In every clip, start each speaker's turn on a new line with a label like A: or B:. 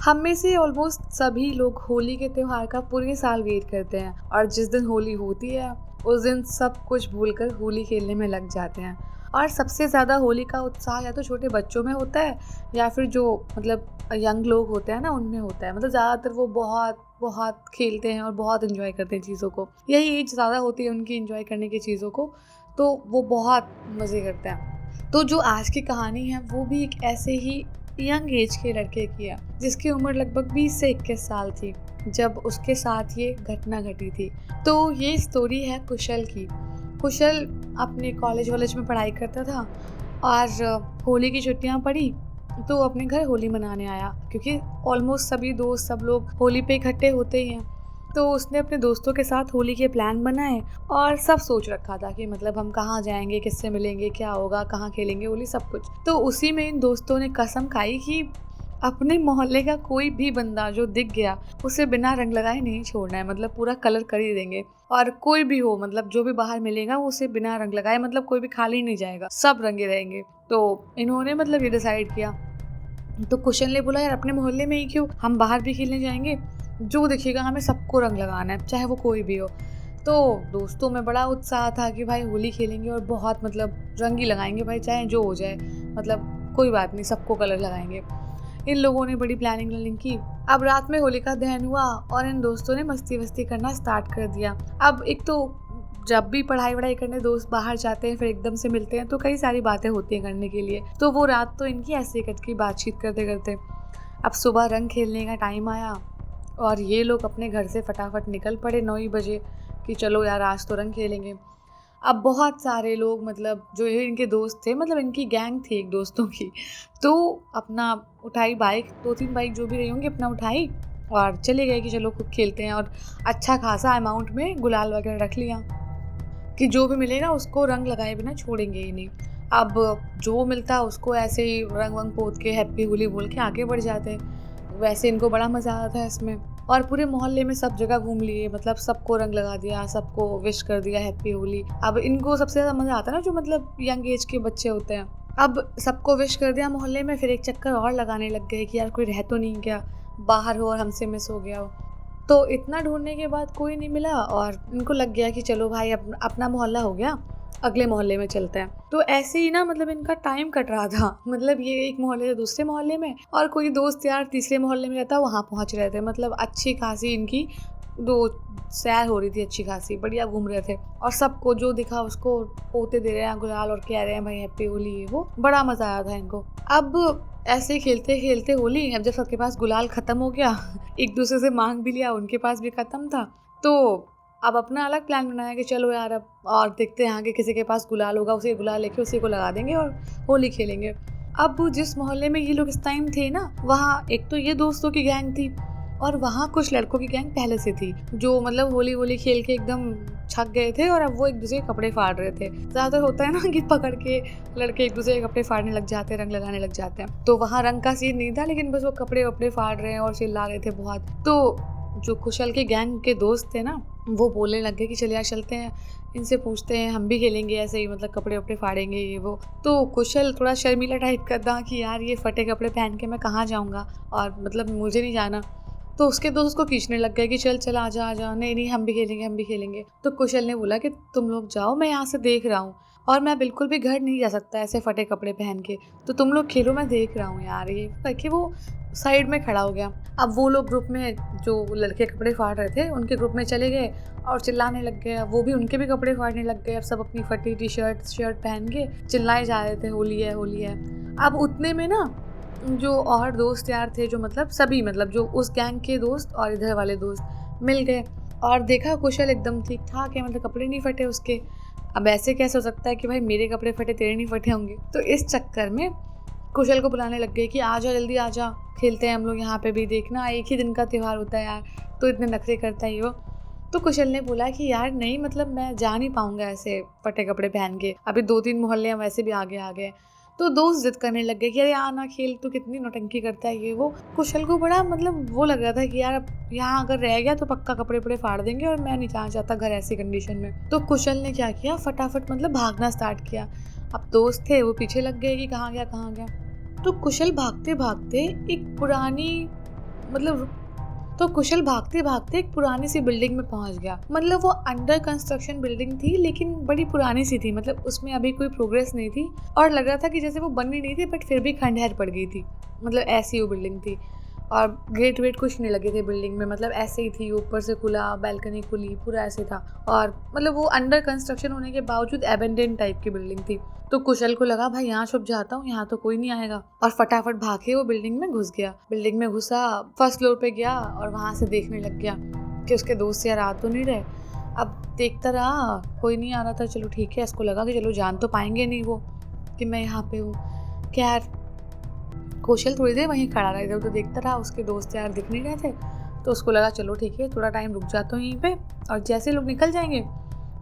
A: हम में से ऑलमोस्ट सभी लोग होली के त्यौहार का पूरे साल वेट करते हैं और जिस दिन होली होती है उस दिन सब कुछ भूलकर होली खेलने में लग जाते हैं। और सबसे ज़्यादा होली का उत्साह या तो छोटे बच्चों में होता है या फिर जो मतलब यंग लोग होते हैं ना उनमें होता है। मतलब ज़्यादातर वो बहुत बहुत खेलते हैं और बहुत इन्जॉय करते हैं चीज़ों को। यही एज ज़्यादा होती है उनकी इन्जॉय करने की चीज़ों को, तो वो बहुत मज़े करते हैं। तो जो आज की कहानी है वो भी एक ऐसे ही यंग एज के लड़के की है जिसकी उम्र लगभग 20 से 21 साल थी जब उसके साथ ये घटना घटी थी। तो ये स्टोरी है कुशल की। कुशल अपने कॉलेज में पढ़ाई करता था और होली की छुट्टियां पड़ी तो अपने घर होली मनाने आया, क्योंकि ऑलमोस्ट सभी दोस्त सब लोग होली पे इकट्ठे होते ही हैं। तो उसने अपने दोस्तों के साथ होली के प्लान बनाए और सब सोच रखा था कि मतलब हम कहाँ जाएंगे, किससे मिलेंगे, क्या होगा, कहाँ खेलेंगे होली, सब कुछ। तो उसी में इन दोस्तों ने कसम खाई कि अपने मोहल्ले का कोई भी बंदा जो दिख गया उसे बिना रंग लगाए नहीं छोड़ना है। मतलब पूरा कलर कर ही देंगे और कोई भी हो, मतलब जो भी बाहर मिलेगा वो उसे बिना रंग लगाए, मतलब कोई भी खाली नहीं जाएगा, सब रंगे रहेंगे। तो इन्होंने मतलब ये डिसाइड किया। तो कुशल ने बोला यार अपने मोहल्ले में ही क्यों, हम बाहर भी खेलने जाएंगे, जो दिखेगा हमें सबको रंग लगाना है चाहे वो कोई भी हो। तो दोस्तों में बड़ा उत्साह था कि भाई होली खेलेंगे और बहुत मतलब रंग ही लगाएंगे भाई, चाहे जो हो जाए, मतलब कोई बात नहीं, सबको कलर लगाएंगे। इन लोगों ने बड़ी प्लानिंग की। अब रात में होलिका दहन हुआ और इन दोस्तों ने मस्ती वस्ती करना स्टार्ट कर दिया। अब एक तो जब भी पढ़ाई वढ़ाई करने दोस्त बाहर जाते हैं फिर एकदम से मिलते हैं तो कई सारी बातें होती हैं करने के लिए। तो वो रात तो इनकी ऐसे ही कट गई बातचीत करते करते। अब सुबह रंग खेलने का टाइम आया और ये लोग अपने घर से फटाफट निकल पड़े 9 ही बजे कि चलो यार आज तो रंग खेलेंगे। अब बहुत सारे लोग, मतलब जो ये इनके दोस्त थे, मतलब इनकी गैंग थी एक दोस्तों की, तो अपना उठाई बाइक, 2-3 बाइक जो भी रही होंगी अपना उठाई और चले गए कि चलो खूब खेलते हैं। और अच्छा खासा अमाउंट में गुलाल वगैरह रख लिया कि जो भी मिलेगा उसको रंग लगाए बिना छोड़ेंगे ही नहीं। अब जो मिलता उसको ऐसे ही रंग वंग पोत के हैप्पी होली बोल के आगे बढ़ जाते हैं। वैसे इनको बड़ा मज़ा आता है इसमें। और पूरे मोहल्ले में सब जगह घूम लिए, मतलब सबको रंग लगा दिया, सबको विश कर दिया हैप्पी होली। अब इनको सबसे ज़्यादा मज़ा आता है ना जो मतलब यंग एज के बच्चे होते हैं। अब सबको विश कर दिया मोहल्ले में, फिर एक चक्कर और लगाने लग गए कि यार कोई रह तो नहीं गया बाहर हो और हमसे मिस हो गया हो। तो इतना ढूंढने के बाद कोई नहीं मिला और इनको लग गया कि चलो भाई अपना मोहल्ला हो गया, अगले मोहल्ले में चलते हैं। तो ऐसे ही ना मतलब इनका टाइम कट रहा था। मतलब ये एक मोहल्ले से दूसरे मोहल्ले में और कोई दोस्त यार तीसरे मोहल्ले में रहता वहाँ पहुँच रहे थे। मतलब अच्छी खासी इनकी दो सैर हो रही थी, अच्छी खासी बढ़िया घूम रहे थे और सबको जो दिखा उसको पोते दे रहे हैं गुलाल और कह रहे हैं भाई हैप्पी होली, ये वो बड़ा मजा आया था इनको। अब ऐसे खेलते खेलते होली, अब जब सबके पास गुलाल खत्म हो गया एक दूसरे से मांग भी लिया, उनके पास भी खत्म था, तो अब अपना अलग प्लान बनाया कि चलो यार अब और देखते हैं आगे किसी के पास गुलाल होगा, उसी गुलाल लेके उसी को लगा देंगे और होली खेलेंगे। अब जिस मोहल्ले में ये लोग इस टाइम थे ना, वहाँ एक तो ये दोस्तों की गैंग थी और वहाँ कुछ लड़कों की गैंग पहले से थी जो मतलब होली खेल के एकदम छक गए थे और अब वो एक दूसरे के कपड़े फाड़ रहे थे। ज़्यादातर होता है ना कि पकड़ के लड़के एक दूसरे के कपड़े फाड़ने लग जाते हैं, रंग लगाने लग जाते हैं। तो वहाँ रंग का सीन नहीं था, लेकिन बस वो कपड़े वपड़े फाड़ रहे हैं और चिल्ला रहे थे बहुत। तो जो कुशल के गैंग के दोस्त थे ना, वो बोलने लग गए कि चलिए यार चलते हैं, इनसे पूछते हैं, हम भी खेलेंगे ऐसे ही, मतलब कपड़े वपड़े फाड़ेंगे ये वो। तो कुशल थोड़ा शर्मीला टाइप का था कि यार ये फटे कपड़े पहन के मैं कहाँ जाऊँगा और मतलब मुझे नहीं जाना। तो उसके दोस्त उसको खींचने लग गए कि चल चल आजा आजा, नहीं नहीं हम भी खेलेंगे। तो कुशल ने बोला कि तुम लोग जाओ, मैं यहाँ से देख रहा हूँ और मैं बिल्कुल भी घर नहीं जा सकता ऐसे फटे कपड़े पहन के, तो तुम लोग खेलो, मैं देख रहा हूँ यार। ये करके वो साइड में खड़ा हो गया। अब वो लोग ग्रुप में जो लड़के कपड़े फाड़ रहे थे उनके ग्रुप में चले गए और चिल्लाने लग गए। वो भी उनके भी कपड़े फाड़ने लग गए। अब सब अपनी फटी टी शर्ट पहन के चिल्लाए जा रहे थे होली है होली है। अब उतने में ना जो और दोस्त यार थे, जो मतलब सभी, मतलब जो उस गैंग के दोस्त और इधर वाले दोस्त मिल गए और देखा कुशल एकदम ठीक ठाक है, मतलब कपड़े नहीं फटे उसके। अब ऐसे कैसे हो सकता है कि भाई मेरे कपड़े फटे तेरे नहीं फटे होंगे। तो इस चक्कर में कुशल को बुलाने लग गए कि आजा जल्दी आजा, खेलते हैं हम लोग यहाँ पे भी, देखना एक ही दिन का त्यौहार होता है यार, तो इतने नखरे करता है वो। तो कुशल ने बोला कि यार नहीं, मतलब मैं जा नहीं पाऊंगा ऐसे फटे कपड़े पहन के, अभी 2-3 मोहल्ले हम वैसे भी आगे आ गए। तो दोस्त जिद करने लग गए कि अरे आना खेल, तो कितनी नौटंकी करता है ये वो। कुशल को बड़ा मतलब वो लग रहा था कि यार अब यहाँ अगर रह गया तो पक्का कपड़े वपड़े फाड़ देंगे और मैं नहीं जाना चाहता घर ऐसी कंडीशन में। तो कुशल ने क्या किया, फटाफट मतलब भागना स्टार्ट किया। अब दोस्त थे वो पीछे लग गए कि कहाँ गया। तो कुशल भागते भागते एक पुरानी मतलब तो कुशल भागते भागते एक पुरानी सी बिल्डिंग में पहुंच गया। मतलब वो अंडर कंस्ट्रक्शन बिल्डिंग थी, लेकिन बड़ी पुरानी सी थी, मतलब उसमें अभी कोई प्रोग्रेस नहीं थी और लग रहा था कि जैसे वो बननी नहीं थी बट फिर भी खंडहर पड़ गई थी। मतलब ऐसी वो बिल्डिंग थी और गेट वेट कुछ नहीं लगे थे बिल्डिंग में, मतलब ऐसे ही थी, ऊपर से खुला, बैल्कनी खुली, पूरा ऐसे था। और मतलब वो अंडर कंस्ट्रक्शन होने के बावजूद एबेंडेंट टाइप की बिल्डिंग थी। तो कुशल को लगा भाई यहाँ छुप जाता हूँ, यहाँ तो कोई नहीं आएगा, और फटाफट भाग के वो बिल्डिंग में घुस गया। बिल्डिंग में घुसा, फर्स्ट फ्लोर पे गया और वहां से देखने लग गया कि उसके दोस्त यार आ तो नहीं रहे। अब देखता रहा, कोई नहीं आ रहा था। चलो ठीक है, इसको लगा कि चलो जान तो पाएंगे नहीं वो कि मैं यहाँ पे हूँ। खैर कौशल थोड़ी देर वहीं खड़ा रहा, इधर उधर देखता रहा, उसके दोस्त यार दिख नहीं रहे थे। तो उसको लगा चलो ठीक है, थोड़ा टाइम रुक जाता हूँ यहीं पे, और जैसे लोग निकल जाएंगे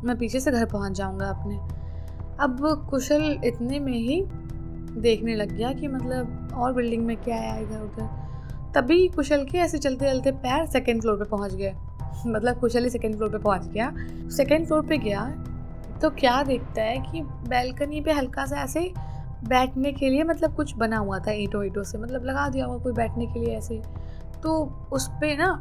A: मैं पीछे से घर पहुँच जाऊँगा अपने। अब कुशल इतने में ही देखने लग गया कि मतलब और बिल्डिंग में क्या है इधर उधर। तभी कुशल के ऐसे चलते चलते पैर सेकंड फ्लोर पे पहुंच गए। मतलब कुशल ही सेकंड फ्लोर पे पहुंच गया। सेकंड फ्लोर पे गया तो क्या देखता है कि बैल्कनी पे हल्का सा ऐसे बैठने के लिए मतलब कुछ बना हुआ था ईंटों ईंटों से, मतलब लगा दिया हुआ कोई बैठने के लिए ऐसे। तो उस पे ना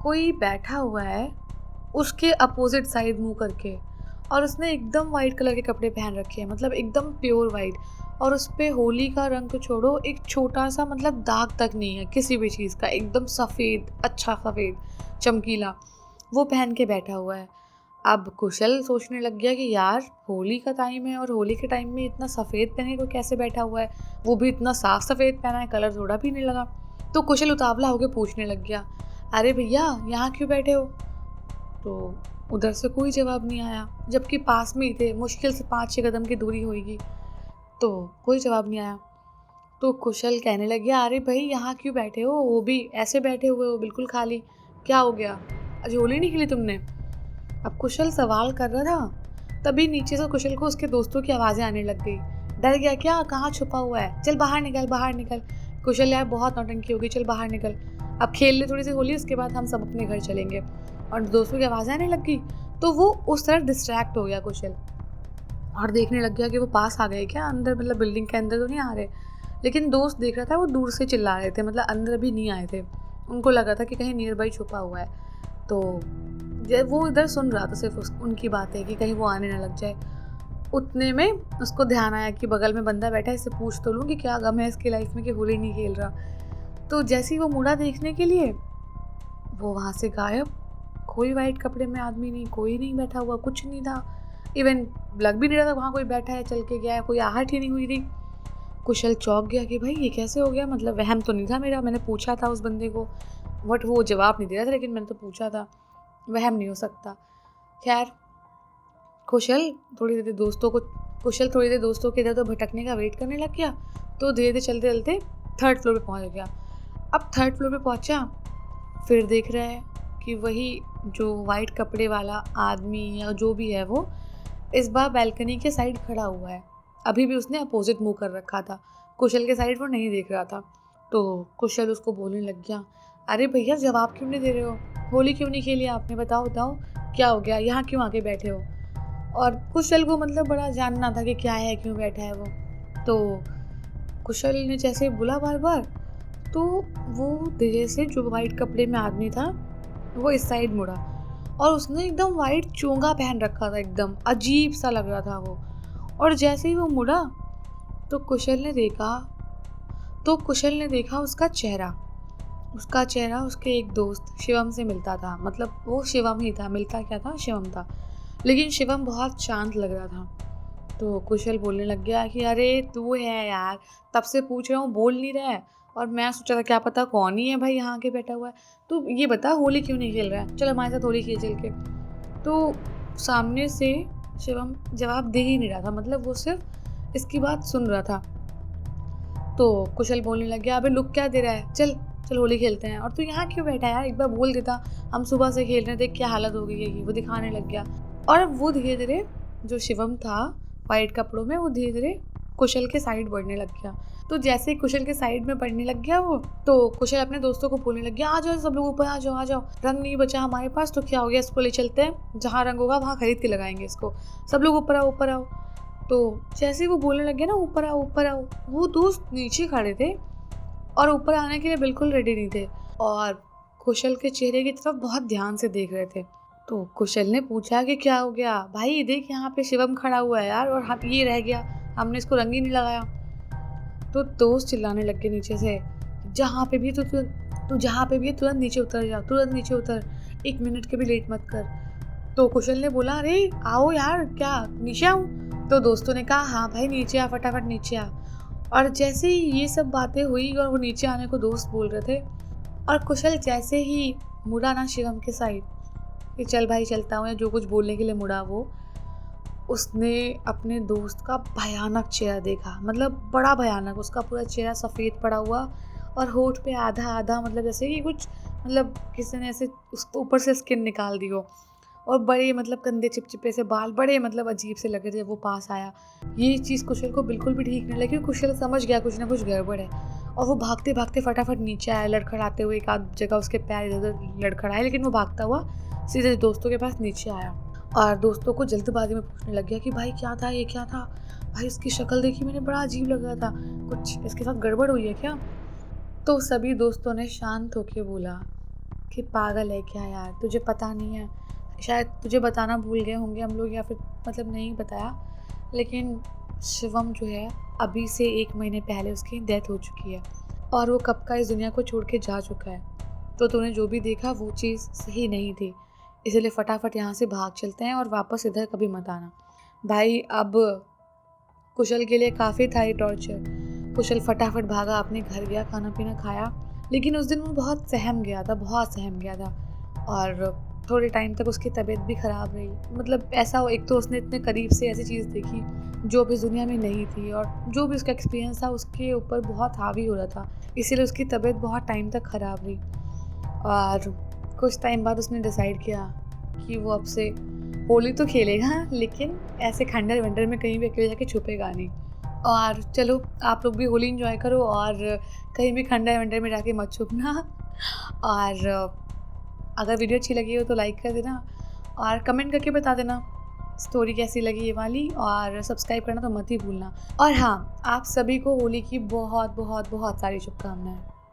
A: कोई बैठा हुआ है उसके अपोजिट साइड मुंह करके, और उसने एकदम वाइट कलर के कपड़े पहन रखे हैं, मतलब एकदम प्योर वाइट। और उस पे होली का रंग तो छोड़ो, एक छोटा सा मतलब दाग तक नहीं है किसी भी चीज़ का, एकदम सफ़ेद, अच्छा सफ़ेद चमकीला, वो पहन के बैठा हुआ है। अब कुशल सोचने लग गया कि यार होली का टाइम है और होली के टाइम में इतना सफ़ेद पहने को कैसे बैठा हुआ है, वो भी इतना साफ सफ़ेद पहना है, कलर थोड़ा भी नहीं लगा। तो कुशल उतावला होकर पूछने लग गया, अरे भैया यहाँ क्यों बैठे हो? तो उधर से कोई जवाब नहीं आया, जबकि पास में ही थे, मुश्किल से 5-6 कदम की दूरी होगी, तो कोई जवाब नहीं आया। तो कुशल कहने लग गया, अरे भाई यहाँ क्यों बैठे हो, वो भी ऐसे बैठे हुए हो बिल्कुल खाली, क्या हो गया, आज होली नहीं खेली तुमने? अब कुशल सवाल कर रहा था, तभी नीचे से कुशल को उसके दोस्तों की आवाज़ें आने लग गई। डर गया क्या, कहाँ छुपा हुआ है, चल बाहर निकल बाहर निकल। कुशल यार बहुत नौटंकी होगी, चल बाहर निकल, अब खेल ले थोड़ी सी होली, उसके बाद हम सब अपने घर चलेंगे। और दोस्तों की आवाज़ें आने लग गई तो वो उस तरफ डिस्ट्रैक्ट हो गया कुशल, और देखने लग गया कि वो पास आ गए क्या अंदर, मतलब बिल्डिंग के अंदर तो नहीं आ रहे। लेकिन दोस्त देख रहा था वो दूर से चिल्ला रहे थे, मतलब अंदर भी नहीं आए थे, उनको लगा था कि कहीं नियर बाई छुपा हुआ है। तो वो इधर सुन रहा था सिर्फ उनकी बातें कि कहीं वो आने ना लग जाए। उतने में उसको ध्यान आया कि बगल में बंदा बैठा है, इससे पूछ तो लूँ कि क्या गम है इसकी लाइफ में कि होली नहीं खेल रहा। तो जैसे ही वो मुड़ा देखने के लिए, वो वहाँ से गायब, कोई वाइट कपड़े में आदमी नहीं, कोई नहीं बैठा हुआ, कुछ नहीं था, इवन लग भी नहीं रहा था वहाँ कोई बैठा है, चल के गया है, कोई आहट ही नहीं हुई थी। कुशल चौंक गया कि भाई ये कैसे हो गया, मतलब वहम तो नहीं था मेरा, मैंने पूछा था उस बंदे को, बट वो जवाब नहीं दे रहा था, लेकिन मैंने तो पूछा था, वहम नहीं हो सकता। खैर कुशल थोड़ी देर दोस्तों के इधर उधर भटकने का वेट करने लग गया। तो धीरे धीरे चलते चलते थर्ड फ्लोर पे पहुंच गया। अब थर्ड फ्लोर पे पहुंचा, फिर देख रहा है कि वही जो वाइट कपड़े वाला आदमी या जो भी है वो इस बार बैल्कनी के साइड खड़ा हुआ है। अभी भी उसने अपोजिट मुंह कर रखा था, कुशल के साइड वो नहीं देख रहा था। तो कुशल उसको बोलने लग गया, अरे भैया जवाब क्यों नहीं दे रहे हो, होली क्यों नहीं खेली आपने, बताओ बताओ क्या हो गया, यहाँ क्यों आके बैठे हो? और कुशल को मतलब बड़ा जानना था कि क्या है, क्यों बैठा है वो। तो कुशल ने जैसे बोला बार बार, तो वो धीरे से जो वाइट कपड़े में आदमी था वो इस साइड मुड़ा, और उसने एकदम वाइट चोंगा पहन रखा था, एकदम अजीब सा लग रहा था वो। और जैसे ही वो मुड़ा तो कुशल ने देखा उसका चेहरा उसके एक दोस्त शिवम से मिलता था, मतलब वो शिवम ही था, मिलता क्या था, शिवम था, लेकिन शिवम बहुत शांत लग रहा था। तो कुशल बोलने लग गया कि अरे तू है यार, तब से पूछ रहा हूँ बोल नहीं रहा है, और मैं सोचा था क्या पता कौन ही है भाई यहाँ के बैठा हुआ है, तो ये बता होली क्यों नहीं खेल रहा है, चल हमारे साथ होली खेल चल के। तो सामने से शिवम जवाब दे ही नहीं रहा था, मतलब वो सिर्फ इसकी बात सुन रहा था। तो कुशल बोलने लग गया, अबे लुक क्या दे रहा है, चल चल होली खेलते हैं, और तू यहाँ क्यों बैठा है यार, एक बार बोल देता, हम सुबह से खेल रहे थे, क्या हालत हो गई है, वो दिखाने लग गया। और वो धीरे धीरे जो शिवम था वाइट कपड़ों में, वो धीरे धीरे कुशल के साइड बढ़ने लग गया। तो जैसे ही कुशल के साइड में बढ़ने लग गया वो, तो कुशल अपने दोस्तों को बोलने लग गया, आ जाओ सब लोग ऊपर, आ जाओ, रंग नहीं बचा हमारे पास तो क्या हो गया, इसको ले चलते हैं, जहाँ रंग होगा वहाँ खरीद के लगाएंगे इसको, सब लोग ऊपर आओ। तो जैसे ही वो बोलने लग गया ना ऊपर आओ, वो दोस्त नीचे खड़े थे और ऊपर आने के लिए बिल्कुल रेडी नहीं थे, और कुशल के चेहरे की तरफ बहुत ध्यान से देख रहे थे। तो कुशल ने पूछा कि क्या हो गया? भाई देख यहाँ पे शिवम खड़ा हुआ है यार, और हम ये रह गया, हमने इसको रंग ही नहीं लगाया। तो दोस्त चिल्लाने लग गए नीचे से, जहाँ पे भी तू जहाँ पे भी है तुरंत नीचे उतर जा, तुरंत नीचे उतर, 1 मिनट के भी लेट मत कर। तो कुशल ने बोला, अरे आओ यार, क्या नीचे आऊँ? तो दोस्तों ने कहा, हाँ भाई नीचे आ, फटाफट नीचे आ। और जैसे ही ये सब बातें हुई और वो नीचे आने को दोस्त बोल रहे थे, और कुशल जैसे ही मुड़ा ना शिवम के साइड कि चल भाई चलता हूँ, या जो कुछ बोलने के लिए मुड़ा वो, उसने अपने दोस्त का भयानक चेहरा देखा। मतलब बड़ा भयानक, उसका पूरा चेहरा सफ़ेद पड़ा हुआ और होठ पे आधा आधा, मतलब जैसे कि कुछ, मतलब किसी ने ऐसे उसको ऊपर से स्किन निकाल दी हो, और बड़े मतलब गंदे चिपचिपे से बाल, बड़े मतलब अजीब से लगे थे। वो पास आया, ये चीज़ कुशल को बिल्कुल भी ठीक नहीं लगी। कुशल समझ गया कुछ ना कुछ गड़बड़ है, और वो भागते भागते फटाफट नीचे आया, लड़खड़ाते हुए। एक आध जगह उसके पैर इधर उधर लड़खड़ाए, लेकिन वो भागता हुआ सीधे दोस्तों के पास नीचे आया, और दोस्तों को जल्दबाजी में पूछने लग गया कि भाई क्या था, ये क्या था? भाई इसकी शक्ल देखी मैंने, बड़ा अजीब लग रहा था, कुछ इसके साथ गड़बड़ हुई है क्या? तो सभी दोस्तों ने शांत होकर बोला कि पागल है क्या यार, तुझे पता नहीं है, शायद तुझे बताना भूल गए होंगे हम लोग, या फिर मतलब नहीं बताया, लेकिन शिवम जो है अभी से 1 महीने पहले उसकी डेथ हो चुकी है, और वो कब का इस दुनिया को छोड़ के जा चुका है। तो तूने जो भी देखा वो चीज़ सही नहीं थी, इसलिए फटाफट यहाँ से भाग चलते हैं और वापस इधर कभी मत आना। भाई अब कुशल के लिए काफ़ी था ये टॉर्चर। कुशल फटाफट भागा, अपने घर गया, खाना पीना खाया, लेकिन उस दिन वो बहुत सहम गया था, बहुत सहम गया था, और थोड़े टाइम तक उसकी तबीयत भी ख़राब रही। मतलब ऐसा हो, एक तो उसने इतने करीब से ऐसी चीज़ देखी जो भी इस दुनिया में नहीं थी, और जो भी उसका एक्सपीरियंस था उसके ऊपर बहुत हावी हो रहा था, इसीलिए उसकी तबीयत बहुत टाइम तक ख़राब रही। और कुछ टाइम बाद उसने डिसाइड किया कि वो अब से होली तो खेलेगा, लेकिन ऐसे खंडर वंडर में कहीं भी अकेले जाके छुपेगा नहीं। और चलो आप लोग भी होली एंजॉय करो, और कहीं भी खंडर वंडर में जाके मत छुपना। और अगर वीडियो अच्छी लगी हो तो लाइक कर देना, और कमेंट करके बता देना स्टोरी कैसी लगी ये वाली, और सब्सक्राइब करना तो मत ही भूलना। और हाँ, आप सभी को होली की बहुत बहुत बहुत सारी शुभकामनाएं।